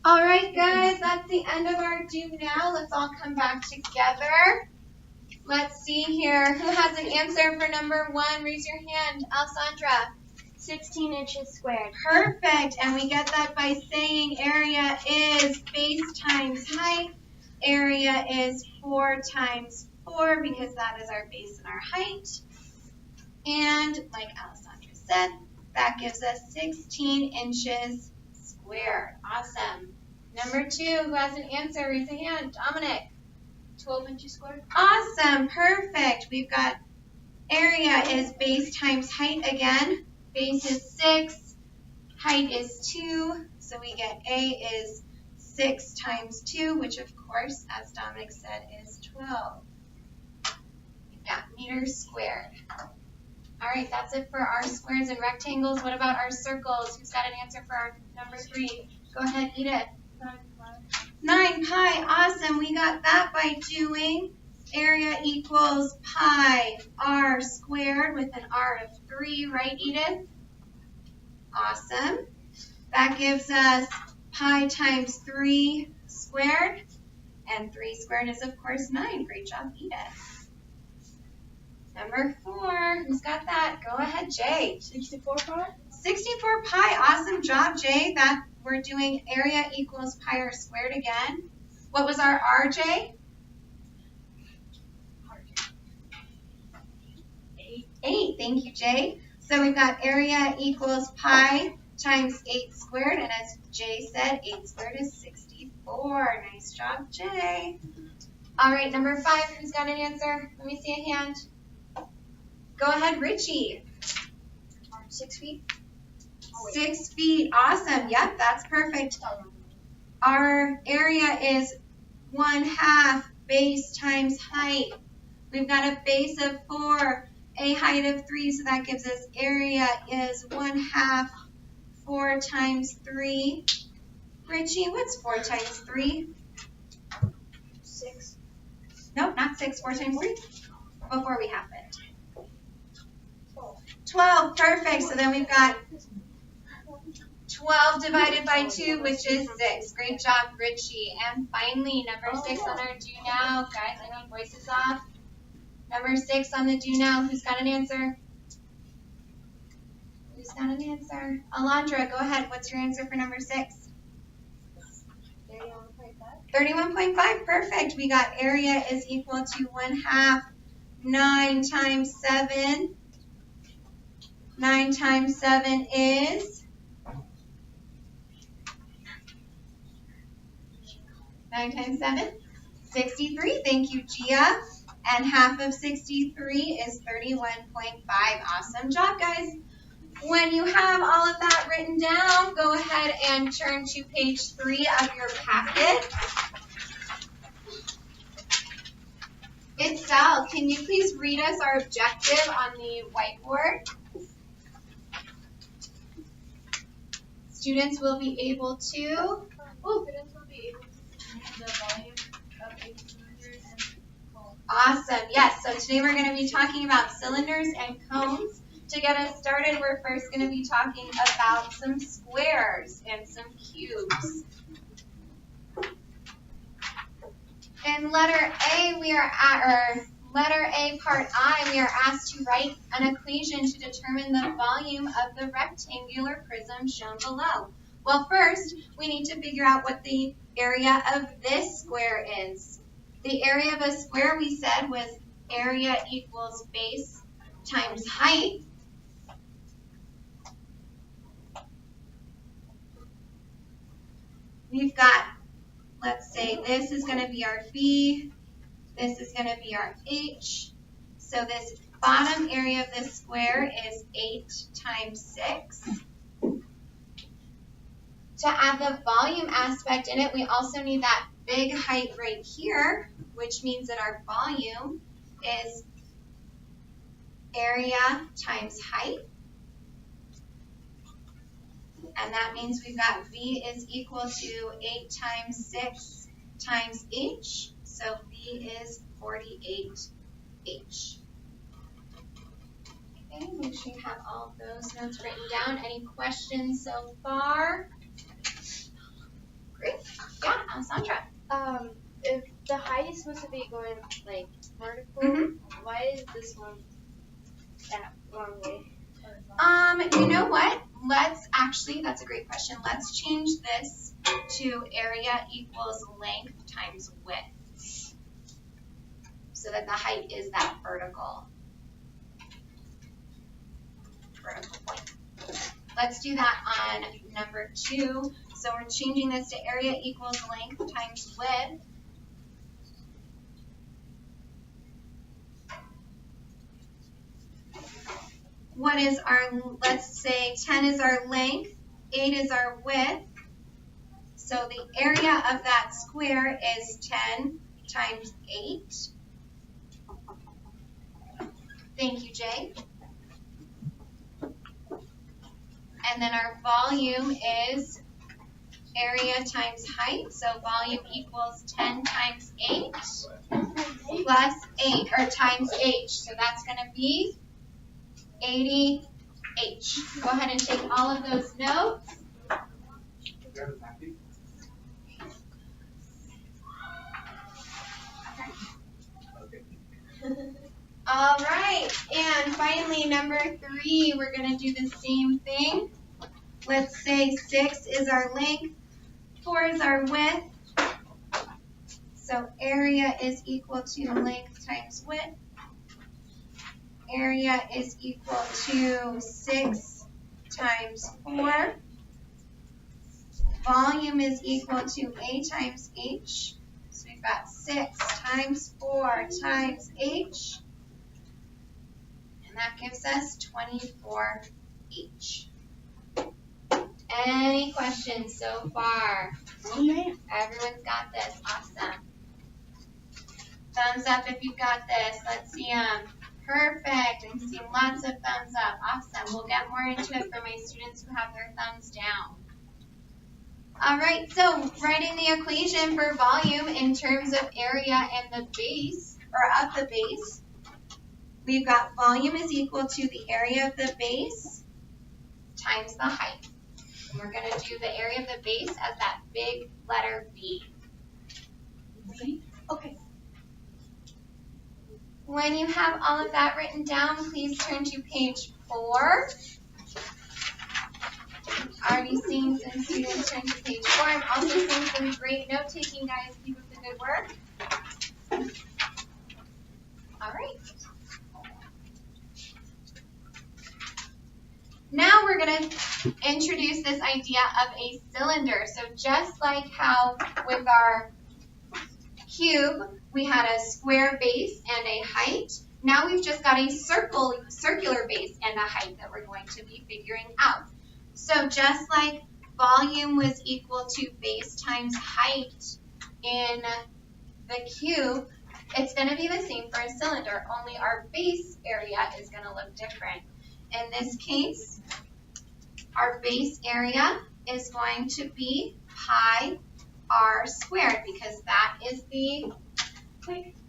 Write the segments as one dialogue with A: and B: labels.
A: All right, guys, that's the end of our do now. Let's all come back together. Let's see here. Who has an answer for number 1? Raise your hand. Alessandra.
B: 16 inches squared.
A: Perfect. And we get that by saying area is base times height. Area is 4 times 4 because that is our base and our height. And like Alessandra said, that gives us 16 inches squared. Awesome. Number 2, who has an answer? Raise a hand. Dominic.
B: 12 inches squared.
A: Awesome. Perfect. We've got area is base times height again. Base is 6. Height is 2. So we get A is 6 times 2, which of course, as Dominic said, is 12. We've got meters squared. All right, that's it for our squares and rectangles. What about our circles? Who's got an answer for our number 3? Go ahead, Edith. 9 pi. Awesome. We got that by doing area equals pi r squared with an r of 3, right, Edith? Awesome. That gives us pi times 3 squared. And 3 squared is, of course, 9. Great job, Edith. Number 4. Who's got that? Go ahead, Jay.
B: 64 pi.
A: 64 pi. Awesome job, Jay. That we're doing area equals pi r squared again. What was our r, Jay? 8. Thank you, Jay. So we've got area equals pi times 8 squared. And as Jay said, 8 squared is 64. Nice job, Jay. All right, number 5. Who's got an answer? Let me see a hand. Go ahead, Richie.
B: 6 feet.
A: 6 feet. Awesome. Yep, that's perfect. Our area is 1/2 base times height. We've got a base of 4, a height of 3, so that gives us area is 1/2 4 times 3. Richie, what's 4 times 3?
B: 6.
A: Nope, not 6. 4 times 3. Before we have it. 12. Perfect. So then we've got 12 divided by 2, which is 6. Great job, Richie. And finally, number 6 on our do now. Guys, I need voices off. Number 6 on the do now. Who's got an answer? Who's got an answer? Alondra, go ahead. What's your answer for number 6?
B: 31.5.
A: 31.5. Perfect. We got area is equal to 1/2 9 times 7. 9 times 7 is 9 times 7? 63. Thank you, Gia. And half of 63 is 31.5. Awesome job, guys. When you have all of that written down, go ahead and turn to page 3 of your packet. Itzel, can you please read us our objective on the whiteboard? Students will be able to
B: Students will be able to determine the volume of a cylinder and cone.
A: Awesome. Yes. So today we're going to be talking about cylinders and cones. To get us started, we're first going to be talking about some squares and some cubes. In letter A, letter A, part I, we are asked to write an equation to determine the volume of the rectangular prism shown below. Well, first, we need to figure out what the area of this square is. The area of a square, we said, was area equals base times height. We've got, let's say this is going to be our B, this is going to be our H. So this bottom area of this square is 8 times 6. To add the volume aspect in it, we also need that big height right here, which means that our volume is area times height. And that means we've got V is equal to 8 times 6 times H. So V is 48H. Okay, make sure you have all of those notes written down. Any questions so far? Great.
B: supposed to be going like vertical.
A: Mhm.
B: Why is this one that wrong way?
A: You know what? That's a great question. Let's change this to area equals length times width. So that the height is that vertical point. Let's do that on number 2. So we're changing this to area equals length times width. What is let's say 10 is our length, 8 is our width. So the area of that square is 10 times 8. Thank you, Jay. And then our volume is area times height. So volume equals 10 times 8 plus 8, or times h. So that's going to be 80h. Go ahead and take all of those notes. All right, and finally, number 3, we're going to do the same thing. Let's say 6 is our length, 4 is our width. So area is equal to length times width. Area is equal to 6 times 4. Volume is equal to A times H. So we've got 6 times 4 times H. And that gives us 24H. Any questions so far?
B: Okay.
A: Everyone's got this. Awesome. Thumbs up if you've got this. Let's see them. Perfect. I'm seeing lots of thumbs up. Awesome. We'll get more into it for my students who have their thumbs down. All right, so writing the equation for volume in terms of area and the base, or of the base, we've got volume is equal to the area of the base times the height. And we're going to do the area of the base as that big letter B.
B: Okay.
A: When you have all of that written down, please turn to page 4. Already seeing some students turn to page 4. I'm also seeing some great note-taking, guys. Keep up the good work. All right. Now we're going to introduce this idea of a cylinder. So just like how with our cube, we had a square base and a height, now we've just got a circular base and a height that we're going to be figuring out. So just like volume was equal to base times height in the cube, it's going to be the same for a cylinder, only our base area is going to look different. In this case, our base area is going to be pi r squared, because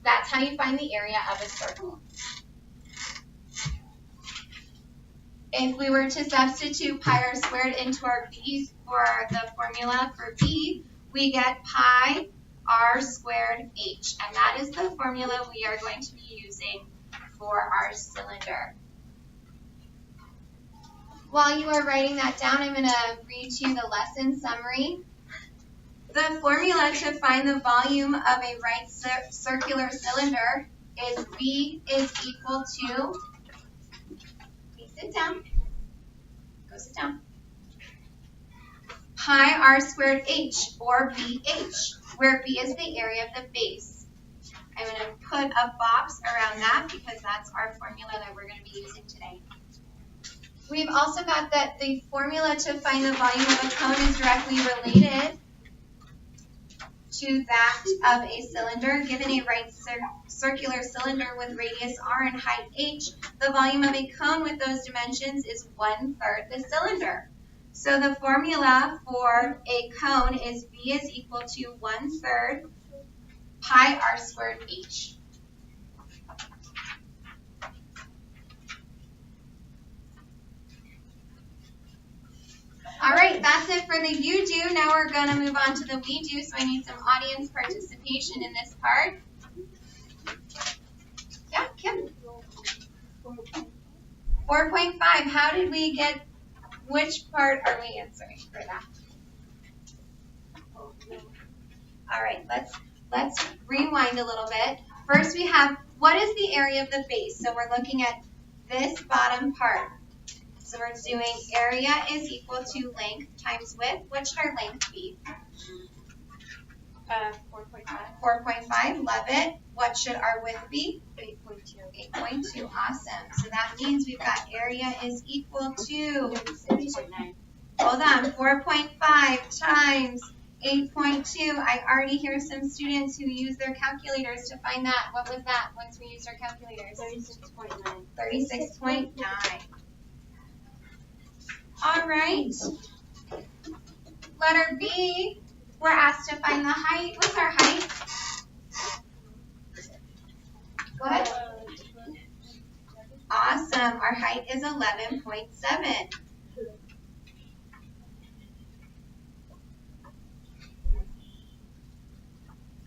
A: that's how you find the area of a circle. If we were to substitute pi r squared into our b's for the formula for b, we get pi r squared h, and that is the formula we are going to be using for our cylinder. While you are writing that down, I'm going to read to you the lesson summary. The formula to find the volume of a right circular cylinder is B is equal to, sit down, go sit down, pi r squared h, or BH, where B is the area of the base. I'm going to put a box around that because that's our formula that we're going to be using today. We've also got that the formula to find the volume of a cone is directly related to that of a cylinder. Given a right circular cylinder with radius r and height h, the volume of a cone with those dimensions is 1/3 the cylinder. So the formula for a cone is B is equal to 1/3 pi r squared h. All right, that's it for the you do. Now we're going to move on to the we do, so I need some audience participation in this part. Kim? 4.5. How did we get, which part are we answering for that? All right, let's rewind a little bit. First we have, what is the area of the base? So we're looking at this bottom part. So we're doing area is equal to length times width. What should our length be?
B: 4.5.
A: 4.5, love it. What should our width be?
B: 8.2.
A: 8.2, awesome. So that means we've got area is equal to,
B: 36.9.
A: hold on, 4.5 times 8.2. I already hear some students who use their calculators to find that. What was that once we used our calculators?
B: 36.9.
A: 36.9. All right. Letter B, we're asked to find the height. What's our height? Go ahead. Awesome. Our height is 11.7.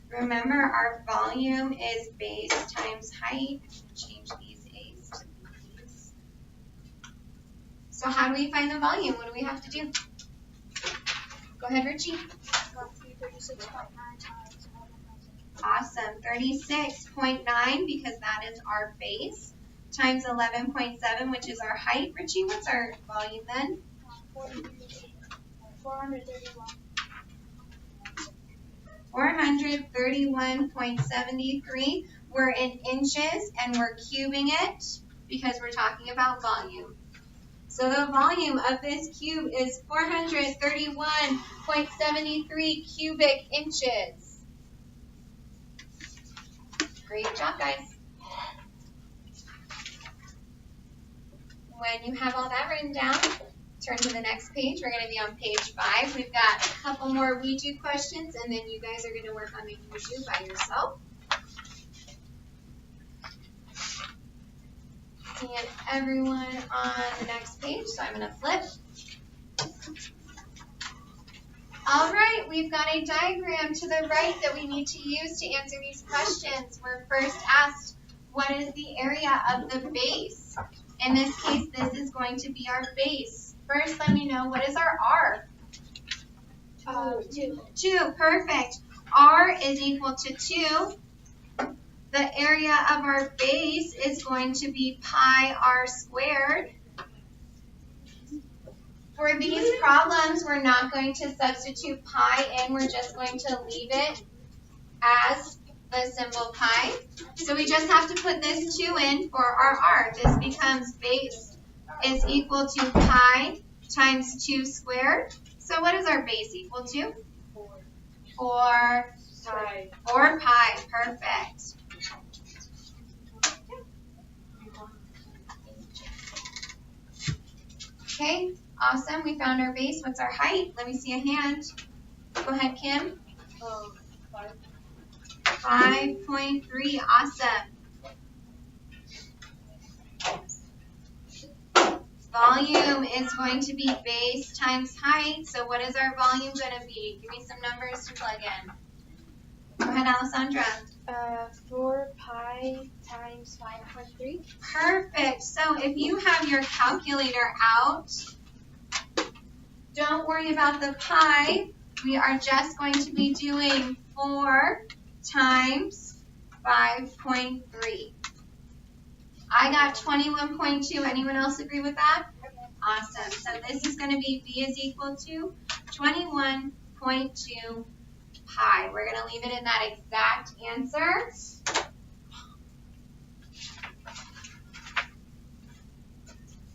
A: Remember, our volume is base times height. Change these A's to B's. So how do we find the volume? What do we have to do? Go ahead, Richie.
B: 36.9 times 11.7.
A: Awesome. 36.9 because that is our base times 11.7, which is our height. Richie, what's our volume then?
B: 431.
A: 431.73. We're in inches and we're cubing it because we're talking about volume. So the volume of this cube is 431.73 cubic inches. Great job, guys. When you have all that written down, turn to the next page. We're going to be on page 5. We've got a couple more we do questions, and then you guys are going to work on the you do by yourself. And everyone on the next page, so I'm going to flip. All right, we've got a diagram to the right that we need to use to answer these questions. We're first asked, what is the area of the base? In this case, this is going to be our base. First, let me know, what is our R?
B: 2.
A: 2, perfect. R is equal to 2. The area of our base is going to be pi r squared. For these problems, we're not going to substitute pi in. We're just going to leave it as the symbol pi. So we just have to put this 2 in for our r. This becomes base is equal to pi times 2 squared. So what is our base equal to? 4 pi. Perfect. Okay, awesome. We found our base. What's our height? Let me see a hand. Go ahead, Kim. 5.3. Awesome. Volume is going to be base times height. So what is our volume going to be? Give me some numbers to plug in. Go ahead, Alessandra.
B: 4 pi times 5.3.
A: Perfect. So if you have your calculator out, don't worry about the pi. We are just going to be doing 4 times 5.3. I got 21.2. Anyone else agree with that? Awesome. So this is going to be V is equal to 21.2 pi. We're going to leave it in that exact answer.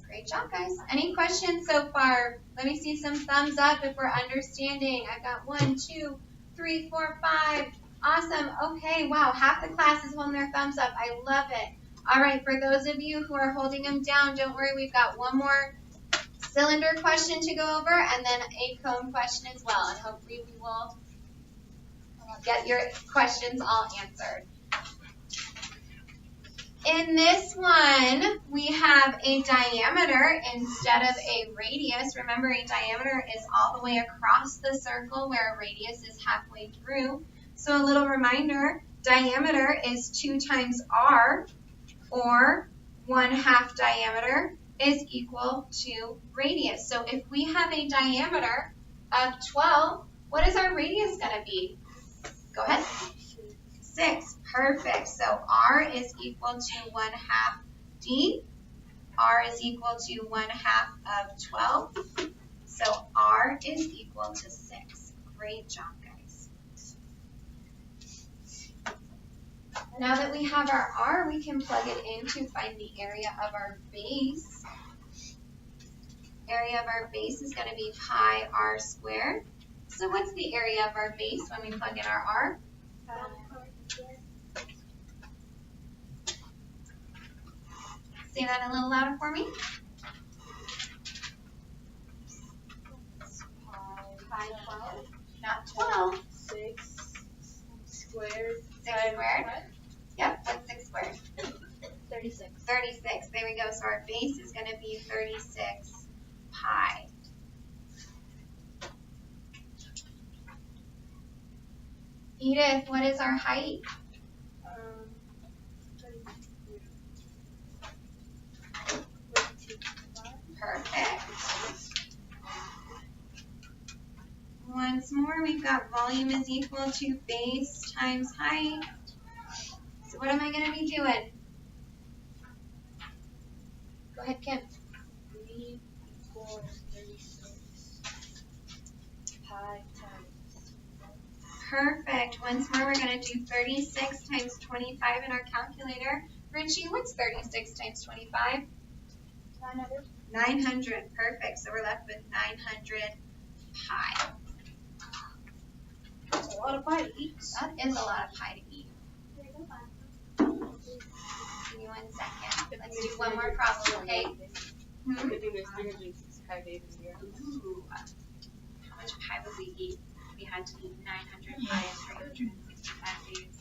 A: Great job, guys. Any questions so far? Let me see some thumbs up if we're understanding. I've got 1, 2, 3, 4, 5. Awesome. Okay, wow. Half the class is holding their thumbs up. I love it. All right, for those of you who are holding them down, don't worry. We've got one more cylinder question to go over and then a cone question as well. And hopefully we will get your questions all answered. In this one, we have a diameter instead of a radius. Remember, a diameter is all the way across the circle where a radius is halfway through. So a little reminder, diameter is 2 times r. or 1/2 diameter is equal to radius. So if we have a diameter of 12, what is our radius going to be? Go ahead. 6. Perfect. So R is equal to 1/2 D. R is equal to 1/2 of 12. So R is equal to 6. Great job, guys. Now that we have our R, we can plug it in to find the area of our base. Area of our base is going to be pi r squared. So what's the area of our base when we plug in our R? Say that a little louder for me.
B: Pi 12.
A: Not 12.
B: 6 squared.
A: 6 squared? Yep, what's 6 squared?
B: 36.
A: 36. There we go. So our base is going to be 36 pi. Edith, what is our height?
B: 32.
A: Perfect. Once more, we've got volume is equal to base times height. So what am I going to be doing? Go ahead, Kim.
B: 3 equals 36 pi times.
A: Perfect. Once more, we're going to do 36 times 25 in our calculator. Richie, what's 36 times 25?
B: 900.
A: 900. Perfect. So we're left with 900 pi.
B: That's a lot of pi to eat.
A: That is a lot of pi to eat. Give me 1 second. Let's do one more problem, okay? Hmm?
C: I think there's 365 days a year.
A: Ooh. How much pie would we eat if we had to eat 900 pi in 365 days?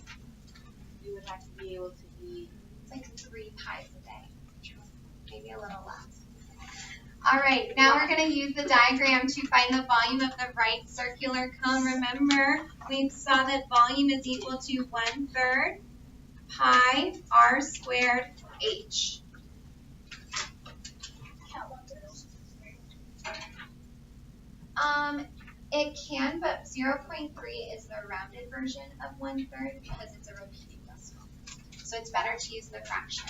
C: You would have to be able to eat.
A: It's like 3 pies a day. Maybe a little less. All right, now we're going to use the diagram to find the volume of the right circular cone. Remember, we saw that volume is equal to 1/3 pi r squared h. It can, but 0.3 is the rounded version of 1/3 because it's a repeating decimal. So it's better to use the fraction.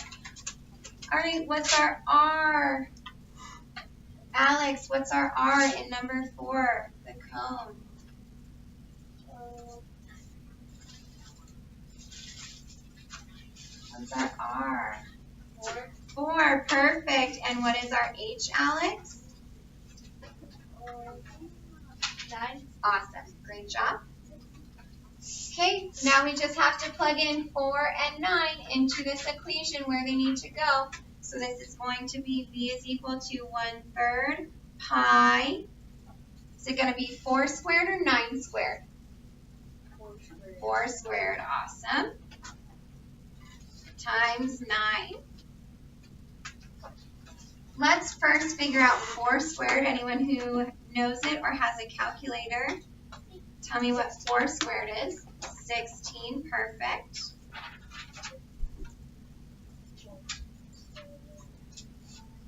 A: All right, what's our R? Alex, what's our R in number 4, the cone? What's our R? 4, perfect. And what is our H, Alex?
B: 9.
A: Awesome, great job. Okay, now we just have to plug in 4 and 9 into this equation where they need to go. So this is going to be V is equal to 1/3 pi. Is it going to be 4 squared or 9 squared? 4 squared, awesome. Times 9. Let's first figure out 4 squared. Anyone who knows it or has a calculator, tell me what 4 squared is. 16, perfect.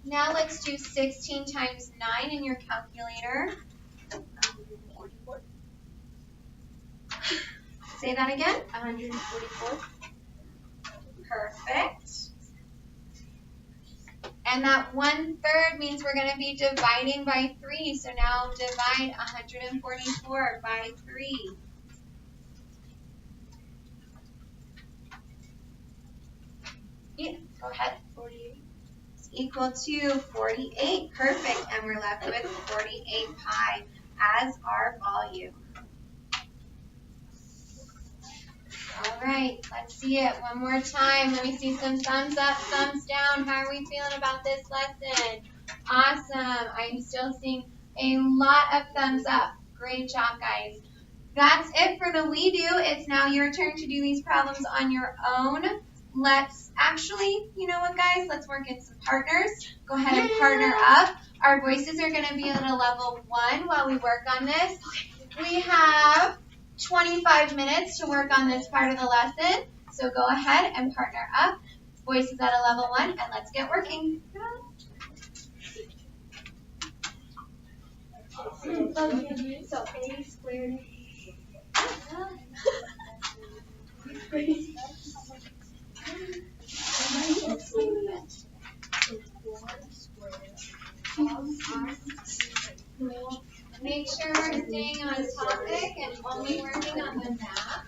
A: Now let's do 16 times 9 in your calculator.
B: 144.
A: Say that again.
B: 144.
A: Perfect. And that 1/3 means we're going to be dividing by 3. So now divide 144 by 3. Yeah, go ahead.
B: 48.
A: It's equal to 48. Perfect. And we're left with 48 pi as our volume. All right, let's see it one more time. Let me see some thumbs up, thumbs down. How are we feeling about this lesson? Awesome. I'm still seeing a lot of thumbs up. Great job, guys. That's it for the We Do. It's now your turn to do these problems on your own. Let's actually, you know what, guys? Let's work in some partners. Go ahead and partner up. Our voices are going to be at a level 1 while we work on this. We have 25 minutes to work on this part of the lesson. So go ahead and partner up. Voice is at a level 1, and let's get working.
B: So A squared.
A: Make sure we're staying on topic and only working on the math.